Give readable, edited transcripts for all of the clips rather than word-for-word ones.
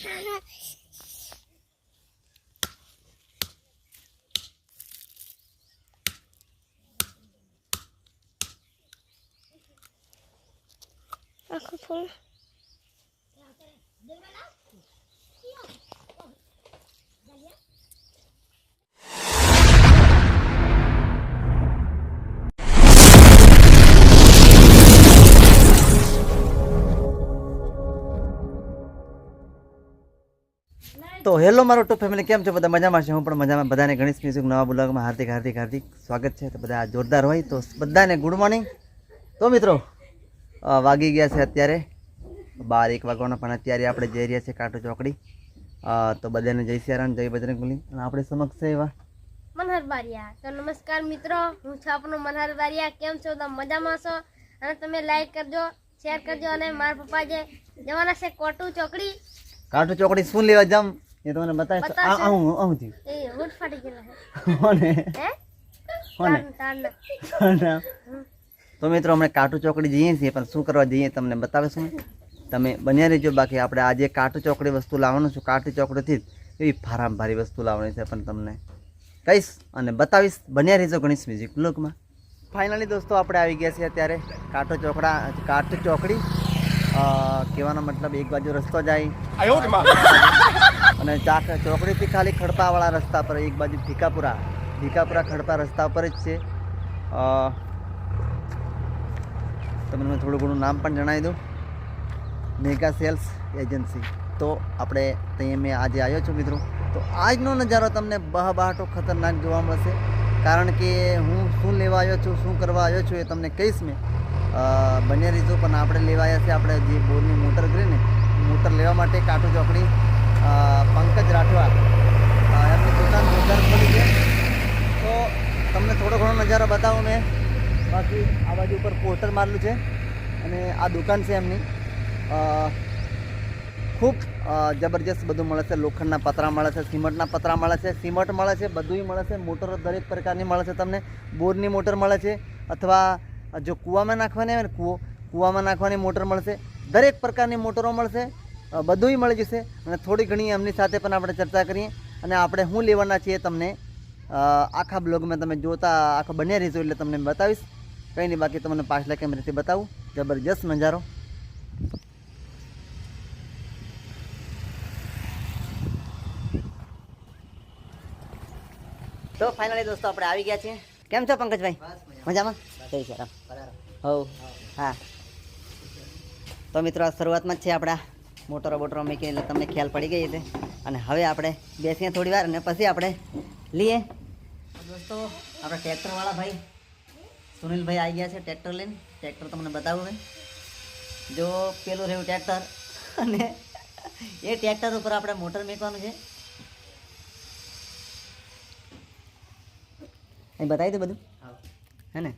આખો ફૂલ તો હેલો મારો ટુ ફેમિલી, કેમ છો બધા? મજામાં છે? હું પણ મજામાં. બધાને ગણેશ મ્યુઝિક નવા બ્લોગમાં હાર્દિક હાર્દિક હાર્દિક સ્વાગત છે. તો બધા જોરદાર હોય તો બધાને ગુડ મોર્નિંગ. તો મિત્રો વાગી ગયા છે અત્યારે 12-1 વાગવાનો, પણ અત્યારે આપણે જઈ રહ્યા છીએ કાંટો ચોકડી. તો બધાને જય સિયારામ, જય બજરંગબલી. અને આપણે સમક્ષ છે એવા મનહર બારિયા. તો નમસ્કાર મિત્રો, હું છું આપનો મનહર બારિયા. કેમ છો? તમે મજામાં છો? અને તમે લાઈક કરજો, શેર કરજો. અને મારા પપ્પા જે જવાના છે કાંટો ચોકડી. કાંટો ચોકડી શું લેવા જામ એ તમને બતાવીશ. આવું થયું એ હુટ ફાટી ગયેલા છે. તો મિત્રો અમે કાંટો ચોકડી જઈએ છીએ, પણ શું કરવા જઈએ તમને બતાવીશું. તમે બન્યા રહેજો. બાકી આપણે આજે કાંટો ચોકડી વસ્તુ લાવવાનું છું. કાંટો ચોકડીથી એવી ભારામ ભારી વસ્તુ લાવવાની છે, પણ તમને કહીશ અને બતાવીશ. બન્યા રહેજો ગણેશ મ્યુઝિક બ્લોગમાં. ફાઇનલી દોસ્તો આપણે આવી ગયા છીએ અત્યારે કાંટો ચોકડી. કહેવાનો મતલબ એક બાજુ રસ્તો જાય અને ચોકડીથી ખાલી ખડપાવાળા રસ્તા પર, એક બાજુ ભીકાપુરા ખડપા રસ્તા પર જ છે. તમને મેં થોડું ઘણું નામ પણ જણાવી દઉં, મેગા સેલ્સ એજન્સી. તો આપણે ત્યાં મેં આજે આવ્યો છું મિત્રો. તો આજનો નજારો તમને બહાબહાટો ખતરનાક જોવા મળશે, કારણ કે હું શું લેવા આવ્યો છું, શું કરવા આવ્યો છું એ તમને કહીશ મેં. બને રીતો પણ આપણે લેવા આવ્યા છે આપણે જે બોરની મોટર કરી ને, મોટર લેવા માટે કાંટો ચોકડી પંકજ રાઠવા એમની દુકાન ખોલી છે. તો તમને થોડો ઘણો નજારો બતાવું મેં. બાકી આ બાજુ ઉપર પોસ્ટર મારેલું છે અને આ દુકાન છે એમની. ખૂબ જબરજસ્ત બધું મળે છે. લોખંડના પતરા મળે છે, સિમેન્ટના પતરા મળે છે, સિમેન્ટ મળે છે, બધુંય મળે છે. મોટરો દરેક પ્રકારની મળે છે તમને. બોરની મોટર મળે છે, અથવા જો કૂવામાં નાખવાની આવે ને કૂવામાં નાખવાની મોટર મળશે. દરેક પ્રકારની મોટરો મળશે, બધુંય મળી જશે. અને થોડી ઘણી એમની સાથે પણ આપણે ચર્ચા કરીએ અને આપણે શું લેવાના છીએ તમને આખા બ્લોગમાં તમે જોતા આખા બન્યા રહીશો એટલે તમને બતાવીશ. કંઈ નહીં, બાકી તમને પાછલા કેમેરાથી બતાવું. જબરજસ્ત નજારો. તો ફાઇનલી દોસ્તો આપણે આવી ગયા છીએ. કેમ છો પંકજભાઈ? મજામાં? જય શ્રી રામ. હવ હા. તો મિત્રો આ શરૂઆતમાં જ છે આપણા મોટરો મૂકીને, એટલે તમને ખ્યાલ પડી ગઈ છે. અને હવે આપણે બેસીએ થોડી વાર અને પછી આપણે લઈએ. દોસ્તો આપણા ટ્રેક્ટરવાળા ભાઈ સુનિલભાઈ આવી ગયા છે ટ્રેક્ટર લઈને. ટ્રેક્ટર તમને બતાવું મેં. જો પેલું રહ્યું ટ્રેક્ટર, અને એ ટ્રેક્ટર ઉપર આપણે મોટર મૂકવાનું છે. એ બતાવી દો બધું, હે ને?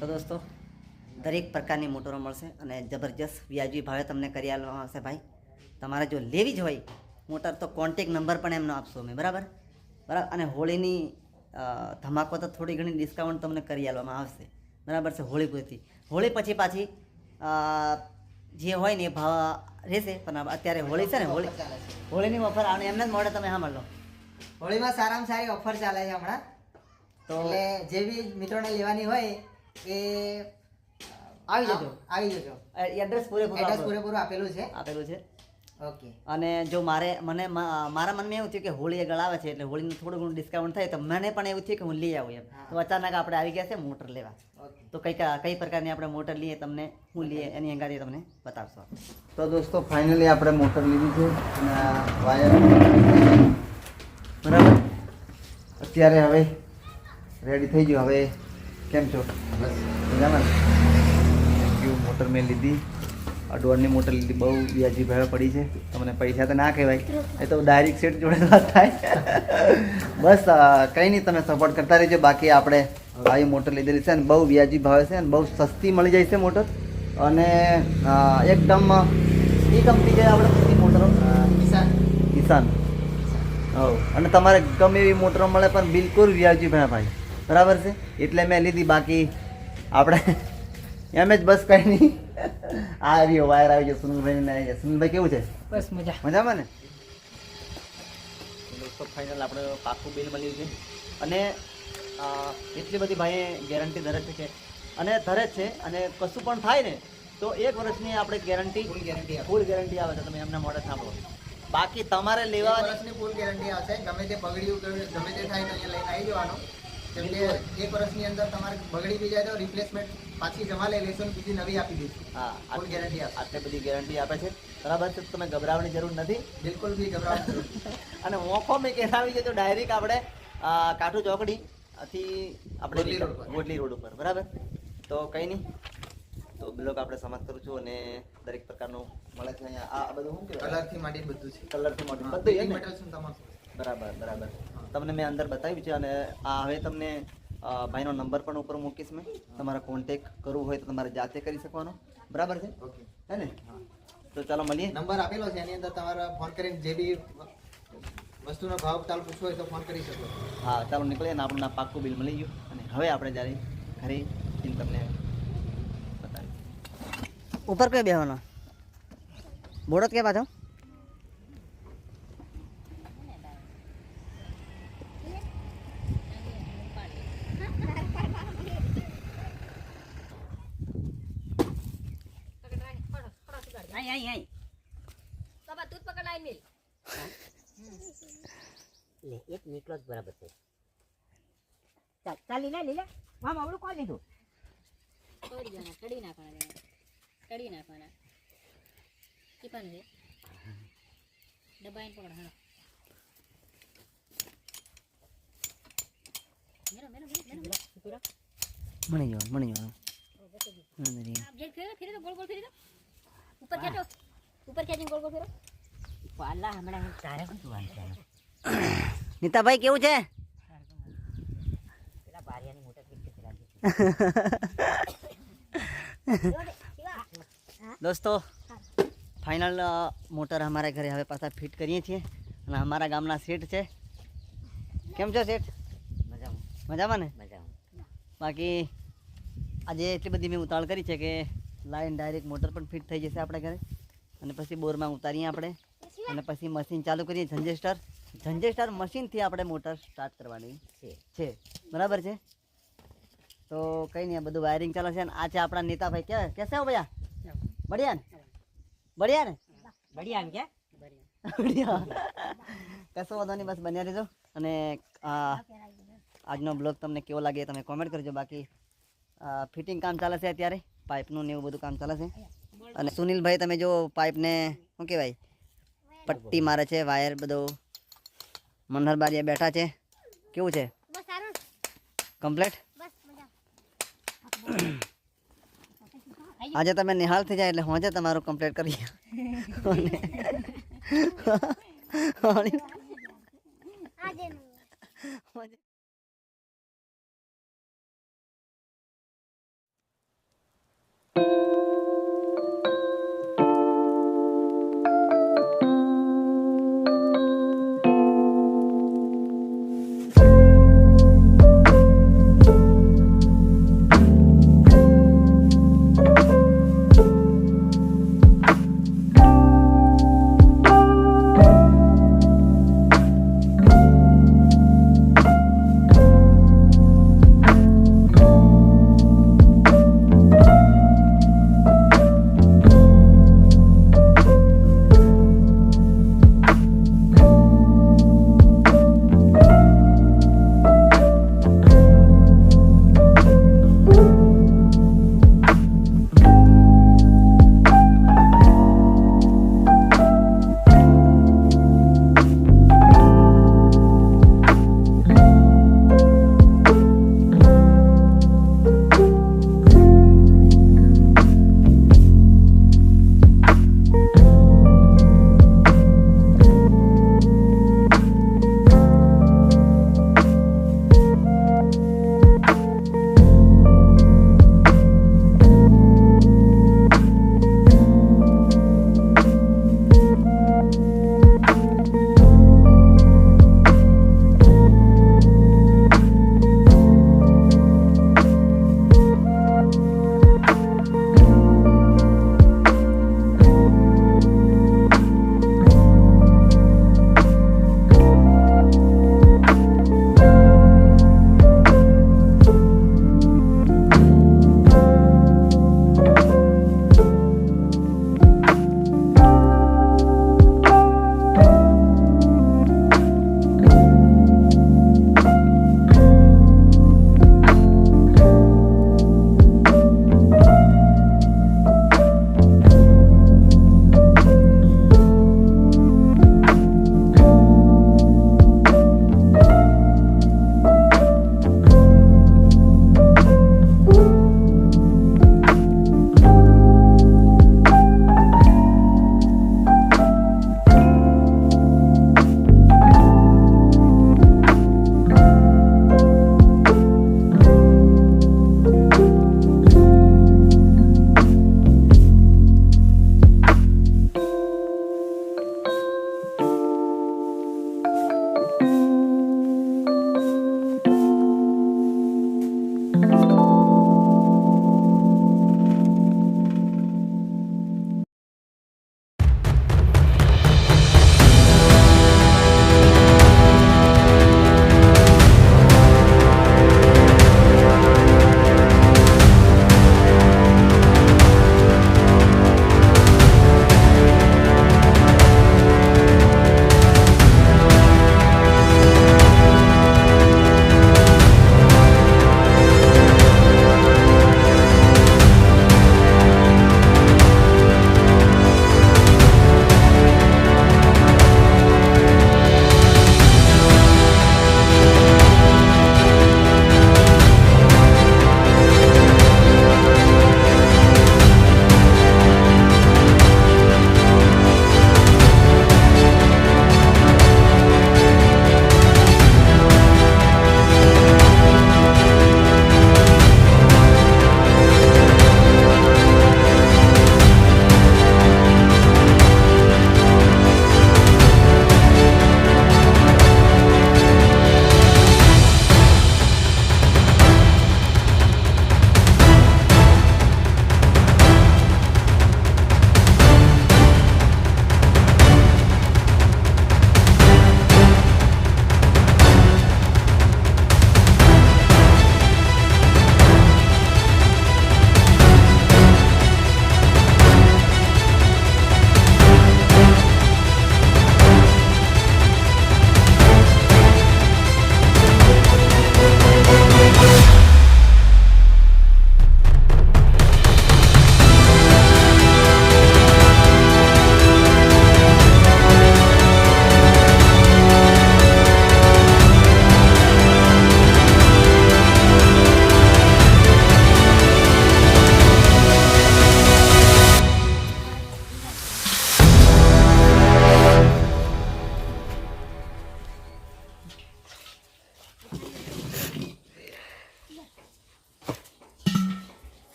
તો દોસ્તો દરેક પ્રકારની મોટરો મળશે અને જબરજસ્ત વ્યાજબી ભાવે તમને કરી આપવામાં આવશે ભાઈ. તમારે જો લેવી જ હોય મોટર તો કોન્ટેક નંબર પણ એમનો આપશો અમે, બરાબર. અને હોળીની ધમાકો તો થોડી ઘણી ડિસ્કાઉન્ટ તમને કરી આપવામાં આવશે, બરાબર છે. હોળી પછી પાછી જે હોય ને એ ભાવ રહેશે. પણ અત્યારે હોળી છે ને, હોળીની ઓફર આવે એમને જ મોડે તમે સાંભળ લો. હોળીમાં સારામાં સારી ઓફર ચાલે છે હમણાં. તો એટલે જે બી મિત્રોને લેવાની હોય એ આવી જજો. એડ્રેસ પૂરેપૂરું આપેલું છે. ઓકે. અને જો મારા મનમાં એવું થયું કે હોળી આગળ આવે છે એટલે હોળીનું થોડું ઘણું ડિસ્કાઉન્ટ થાય, તો મને પણ એવું થયું કે હું લઈ આવું એમ. તો અચાનક આપણે આવી ગયા છે મોટર લેવા. તો કઈ પ્રકારની આપણે મોટર લઈએ, તમને હું લઈએ એની અંગાથી તમને બતાવશો. તો દોસ્તો ફાઇનલી આપણે મોટર લીધી છે અને વાયર બરાબર અત્યારે હવે રેડી થઈ ગયું. હવે કેમ છો? બસ મજામાં. મોટર મેં લીધી, અડવાણની મોટર લીધી. બહુ વ્યાજી ભાવે પડી છે. તમને પૈસા તો ના કહેવાય, એ તો ડાયરેક્ટ સેટ જોડે વાત થાય. બસ કંઈ નહીં, તમે સપોર્ટ કરતા રહેજો. બાકી આપણે આવી મોટર લીધેલી છે અને બહુ વ્યાજી ભાવે છે અને બહુ સસ્તી મળી જાય છે મોટર. અને એકદમ એ કંપની છે આપણે કઈ મોટરો કિસાન કિસાન હો અને તમારે ગમે એવી મોટરો મળે પણ બિલકુલ વ્યાજી ભાઈ બરાબર છે એટલે મેં લીધી બાકી આપણે એમ જ બસ કંઈ નહીં આ રહ્યો વાયર આવી ગયો સુનભાઈ ને આવી ગયા સુનભાઈ કેવું છે બસ મજા મજામાં ને દોસ્તો ફાઇનલ આપણે પાકું બિલ મળ્યું છે અને એટલી બધી ભાઈએ ગેરંટી ધરે છે અને ધરે જ છે અને કશું પણ થાય ને તો 1 વર્ષની આપણે guarantee full guarantee full guarantee આવે છે તમે એમના મોડે સાંભળો બાકી તમારે લેવા વર્ષની ફૂલ ગેરંટી આવશે ગમે તે બગડ્યું ગમે તે થાય તો અહીંયા લઈને આવી જવાનો કેમ કે 1 વર્ષની અંદર તમારે બગડી બી જાય તો રિપ્લેસમેન્ટ પાછી જમા લઈ લેશો ને બીજી નવી આપી દઈશું હા ફૂલ ગેરંટી આપશે આટલી બધી ગેરંટી આપે છે બરાબર છે તમે ગભરાવાની જરૂર નથી બિલકુલ બી ગભરાવાનું અને મોખો મેં કહેવાવી છે તો ડાયરેક્ટ આપણે કાઠું ચોકડી થી આપણે ગોટલી રોડ પર. ગોટલી રોડ ઉપર બરાબર તો કંઈ નહીં તો બ્લોગ આપણે સમાપ્ત કરું છું અને દરેક પ્રકારનું મળે છે અહીંયા આ બધું શું કહેવાય કલરથી માંડી બધું છે કલરથી મોટી બધું બધું એમ ને? મેટલ શું તમારું બરાબર બરાબર તમને મેં અંદર બતાવ્યું છે અને આ હવે તમને ભાઈનો નંબર પણ ઉપર મૂકીશ મેં તમારે કોન્ટેક કરવું હોય તો તમારે જાતે કરી શકવાનો બરાબર છે ઓકે હે ને તો ચાલો મળીએ નંબર આપેલો છે એની અંદર તમારે ફોન કરીને જે બી વસ્તુનો ભાવ તાલ પૂછવો હોય તો ફોન કરી શકો હા ચાલો નીકળીએ ને આપણને આ પાક્કું બિલ મળી ગયું અને હવે આપણે જ્યારે ઘરે જઈને તમને બતાવીએ ઉપર કઈ બેહવાનો બોડત કે પાછો બાબા તું જ પકડ લાઈન મિલ લે એક નીકળો જ બરાબર છે ચાલ લીલા મામ આવડું કોણ લીધું તોડી દેવાના કડી નાખવાના કડી નાખવાના ટીપાનું છે દબાઈને પકડ હા મેરો મેરો મેરો મળી જવાનું જે ફેરે તો ગોળ ગોળ ફેરી દો ઉપર ખેંચો ઉપર ખેંચીને ગોળ ગોળ ફેરો પાલા હમણાં તારે શું જોવાનું છે નીતાભાઈ કેવું છે પેલા બારિયાની મોટર ફિટ કરાવી दोस्तों फाइनल मोटर हमारे घरे હવે પાછા ફિટ કરીએ છીએ અને અમારા ગામના સેટ છે કેમ છો સેટ મજામાં મજામાં ને મજામાં બાકી આજે એટલી બધી મેં ઉતાવળ કરી છે કે લાઈન ડાયરેક્ટ મોટર પણ ફિટ થઈ જશે આપણા ઘરે અને પછી બોરમાં ઉતારીએ આપણે અને પછી મશીન ચાલુ કરીએ ઝંઝેસ્ટર મશીનથી આપણે મોટર સ્ટાર્ટ કરવાની છે બરાબર છે તો કંઈ નહીં આ બધું વાયરિંગ ચાલે છે અને આ છે આપણા નેતાભાઈ કેસે હો ભૈયા बढ़िया ने बढ़िया ने બઢિયા એમ કે बढ़िया કશો વાંધો નહીં બસ બન્યા રહેજો અને આજનો બ્લોગ તમને કેવો લાગે તમે કોમેન્ટ કરજો બાકી ફિટિંગ કામ ચાલે છે અત્યારે પાઇપનું ને એવું બધું કામ ચાલે છે અને સુનિલભાઈ તમે જો પાઇપને શું કહેવાય પટ્ટી મારે છે વાયર બધો મનહર બારીયા બેઠા છે કેવું છે બસ સારું કમ્પ્લીટ બસ મજા આજે તમે નિહાળ થઈ જાય એટલે હોજે તમારું કમ્પ્લીટ કરીએ આજે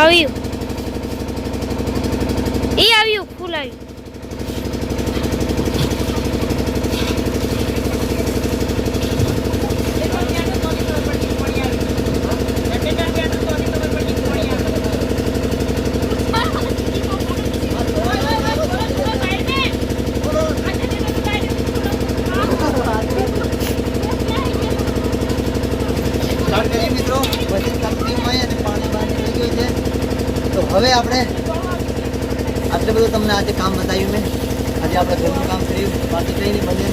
આવ્યું એ આવ્યું ફૂલ આવ્યું સ્ટાર્ટ કરીએ મિત્રો. પછી કંપનીમાં અને પાણી બહાર નીકળી ગયું છે. તો હવે આપણે આટલું બધું તમને આજે કામ બતાવ્યું મેં. આજે આપણે ઘરનું કામ કર્યું, બાકી કંઈ નહીં. બંને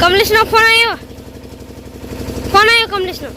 કમલેશનો ફોન આવ્યો કમલેશનો